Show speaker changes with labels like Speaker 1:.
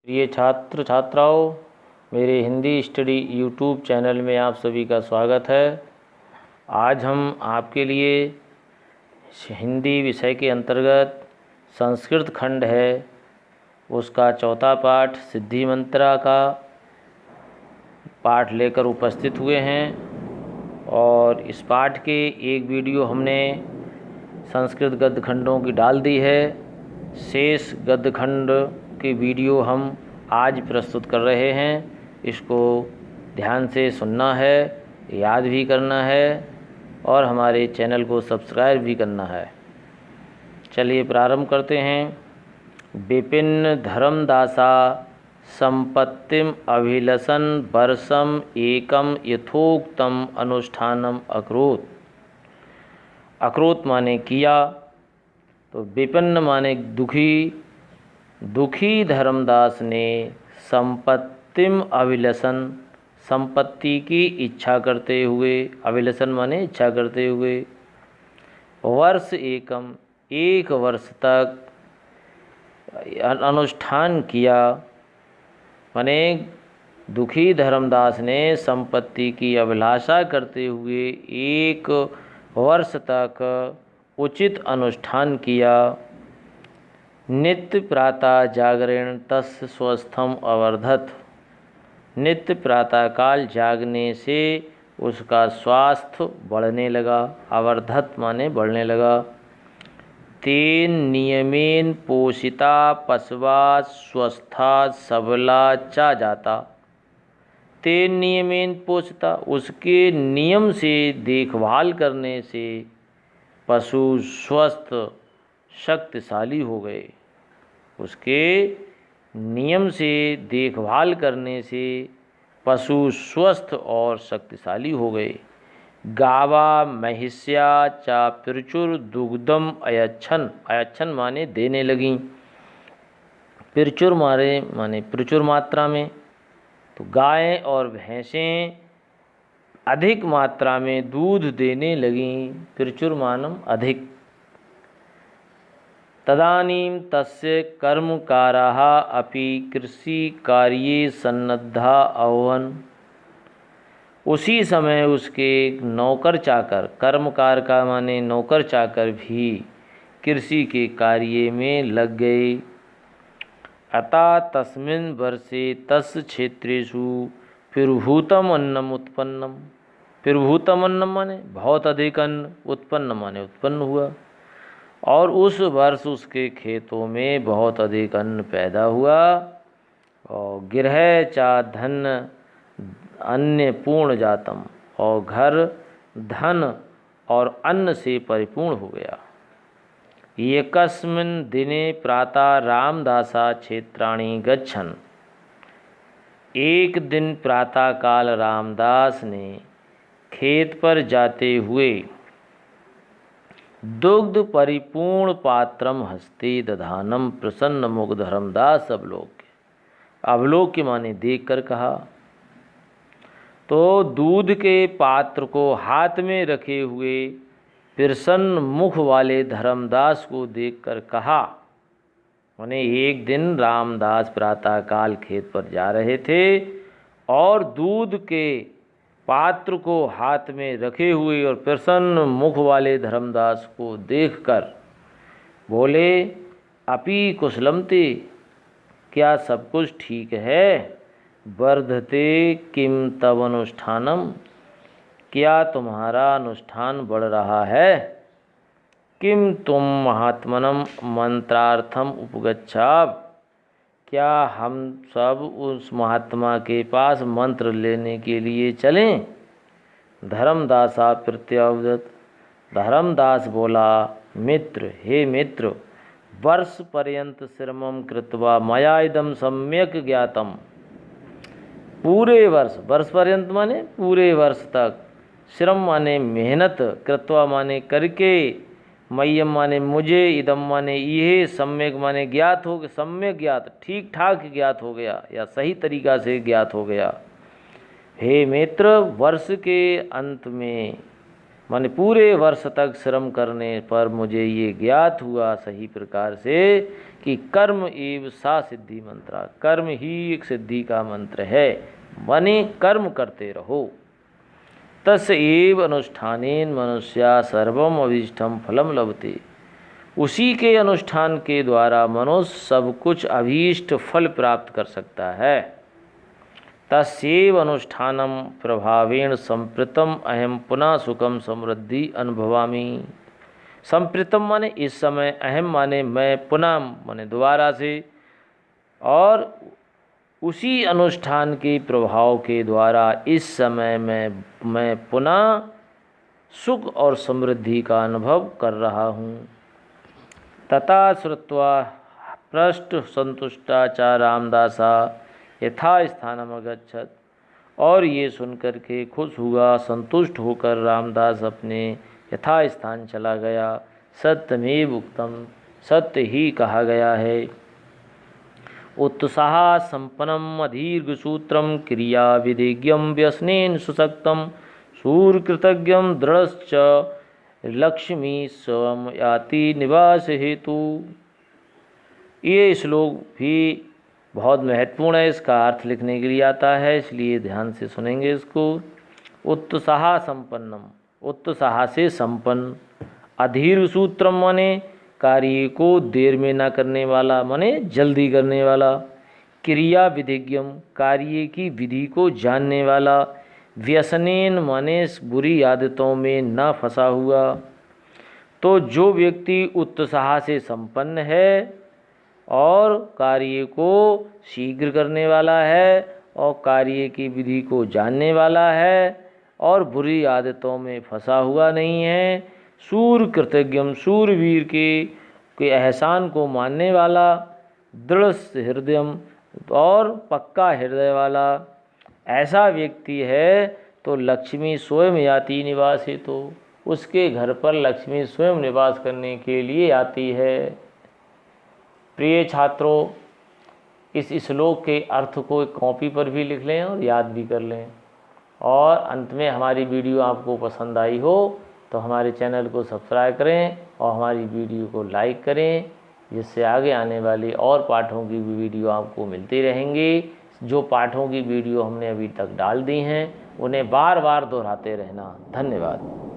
Speaker 1: प्रिय छात्र छात्राओं, मेरे हिंदी स्टडी यूट्यूब चैनल में आप सभी का स्वागत है। आज हम आपके लिए हिंदी विषय के अंतर्गत संस्कृत खंड है, उसका चौथा पाठ सिद्धि मंत्रा का पाठ लेकर उपस्थित हुए हैं। और इस पाठ के एक वीडियो हमने संस्कृत गद्य खंडों की डाल दी है। शेष गद्य खंड की वीडियो हम आज प्रस्तुत कर रहे हैं। इसको ध्यान से सुनना है, याद भी करना है और हमारे चैनल को सब्सक्राइब भी करना है। चलिए प्रारंभ करते हैं। विपिन धर्मदासा संपत्तिम अभिलषन् वर्षम एकम यथोक्तम अनुष्ठानम अकरोत्। अकरोत् माने किया, तो विपिन माने दुखी धर्मदास ने संपत्तिम अभिलषन् संपत्ति की इच्छा करते हुए, अभिलषण माने इच्छा करते हुए, वर्ष एकम एक वर्ष तक अनुष्ठान किया। माने दुखी धर्मदास ने संपत्ति की अभिलाषा करते हुए एक वर्ष तक उचित अनुष्ठान किया। नित्य प्रातः जागरण तस्य स्वस्थम अवर्धत। नित्य प्रातःकाल जागने से उसका स्वास्थ्य बढ़ने लगा। अवर्धत माने बढ़ने लगा। तेन नियमेन पोषिता पशवा स्वस्था सबला चा जाता। तेन नियमेन पोषिता, उसके नियम से देखभाल करने से पशु स्वस्थ शक्तिशाली हो गए। उसके नियम से देखभाल करने से पशु स्वस्थ और शक्तिशाली हो गए। गावा महिष्या चा प्रचुर दुग्धम अयच्छन। अयच्छन माने देने लगीं। प्रचुर माने प्रचुर मात्रा में। तो गायें और भैंसें अधिक मात्रा में दूध देने लगीं। प्रचुर मानम अधिक। तदानीं तस्य कर्मकाराः अपि कृषिकार्ये सन्नद्धा अभवन्। उसी समय उसके नौकर चाकर, कर्मकार का माने नौकर चाकर भी कृषि के कार्य में लग गए। अतः तस्मिन् वर्षे तस्य क्षेत्रेषु प्रभूतम अन्नम उत्पन्नम। प्रभूतम अन्नम माने बहुत अधिक अन्न, उत्पन्न माने उत्पन्न हुआ। और उस वर्ष उसके खेतों में बहुत अधिक अन्न पैदा हुआ। और गृह चा धन अन्य पूर्ण जातम, और घर धन और अन्न से परिपूर्ण हो गया। एकस्मिन् दिने प्रातः रामदासा क्षेत्राणि गच्छन्। एक दिन प्रातःकाल रामदास ने खेत पर जाते हुए दुग्ध परिपूर्ण पात्रम हस्ते दधानम प्रसन्न मुख धर्मदास अवलोक्य। अवलोक्य माने देख कर कहा। तो दूध के पात्र को हाथ में रखे हुए प्रसन्न मुख वाले धर्मदास को देखकर कहा। माने एक दिन रामदास प्रातःकाल खेत पर जा रहे थे और दूध के पात्र को हाथ में रखे हुए और प्रसन्न मुख वाले धर्मदास को देखकर बोले, अपि कुशलमते, क्या सब कुछ ठीक है? वर्धते किम तव अनुष्ठानम, क्या तुम्हारा अनुष्ठान बढ़ रहा है? किम तुम महात्मनम मंत्रार्थम उपगच्छाव, क्या हम सब उस महात्मा के पास मंत्र लेने के लिए चलें? धर्मदासा प्रत्यावदत। धर्मदास बोला, मित्र, हे मित्र, वर्ष पर्यंत श्रमम कृत्वा मया इदम सम्यक ज्ञातम। पूरे वर्ष, वर्ष पर्यंत माने पूरे वर्ष तक, श्रम माने मेहनत, कृत्वा माने करके, मय्यम माने मुझे, इदम माने ये, सम्यक माने ज्ञात हो, सम्यक ज्ञात ठीक ठाक ज्ञात हो गया या सही तरीका से ज्ञात हो गया। हे मित्र, वर्ष के अंत में माने पूरे वर्ष तक श्रम करने पर मुझे ये ज्ञात हुआ सही प्रकार से कि कर्म एव सा सिद्धि मंत्रा, कर्म ही एक सिद्धि का मंत्र है, माने कर्म करते रहो। तस् एव अनुष्ठानेन मनुष्या सर्वम अभीष्टम फलम लभते, उसी के अनुष्ठान के द्वारा मनुष्य सब कुछ अभीष्ट फल प्राप्त कर सकता है। तस्यैव अनुष्ठानम प्रभावेण संप्रतम अहम पुनः सुखम समृद्धि अनुभवामि। संप्रतम माने इस समय, अहम माने मैं, पुनः माने दोबारा से, और उसी अनुष्ठान के प्रभाव के द्वारा इस समय मैं पुनः सुख और समृद्धि का अनुभव कर रहा हूँ। तथा श्रुत्वा पृष्ठ संतुष्टा च रामदासा यथा स्थानम अगच्छत, और ये सुनकर के खुश हुआ, संतुष्ट होकर रामदास अपने यथा स्थान चला गया। सत्यमेव उक्तम, सत्य ही कहा गया है। उत्साह संपन्नम अदीर्घ सूत्रम क्रिया विधिज्ञम व्यसनेन सुशक्तम सूरकृतज्ञम दृढ़श्च लक्ष्मी स्वयं याति निवास हेतु। ये श्लोक भी बहुत महत्वपूर्ण है, इसका अर्थ लिखने के लिए आता है, इसलिए ध्यान से सुनेंगे इसको। उत्साह संपन्नम, उत्साह से संपन्न, अधीर सूत्रम माने कार्य को देर में ना करने वाला, माने जल्दी करने वाला, क्रिया विधिज्ञम कार्य की विधि को जानने वाला, व्यसनेन माने बुरी आदतों में ना फंसा हुआ। तो जो व्यक्ति उत्साह से संपन्न है और कार्य को शीघ्र करने वाला है और कार्य की विधि को जानने वाला है और बुरी आदतों में फंसा हुआ नहीं है, सूर कृतज्ञम सूरवीर के एहसान को मानने वाला, दृढ़ हृदयम और पक्का हृदय वाला, ऐसा व्यक्ति है तो लक्ष्मी स्वयं याति निवास है, तो उसके घर पर लक्ष्मी स्वयं निवास करने के लिए आती है। प्रिय छात्रों, इस श्लोक के अर्थ को एक कॉपी पर भी लिख लें और याद भी कर लें। और अंत में हमारी वीडियो आपको पसंद आई हो तो हमारे चैनल को सब्सक्राइब करें और हमारी वीडियो को लाइक करें, जिससे आगे आने वाली और पाठों की भी वीडियो आपको मिलती रहेंगी। जो पाठों की वीडियो हमने अभी तक डाल दी हैं उन्हें बार बार दोहराते रहना। धन्यवाद।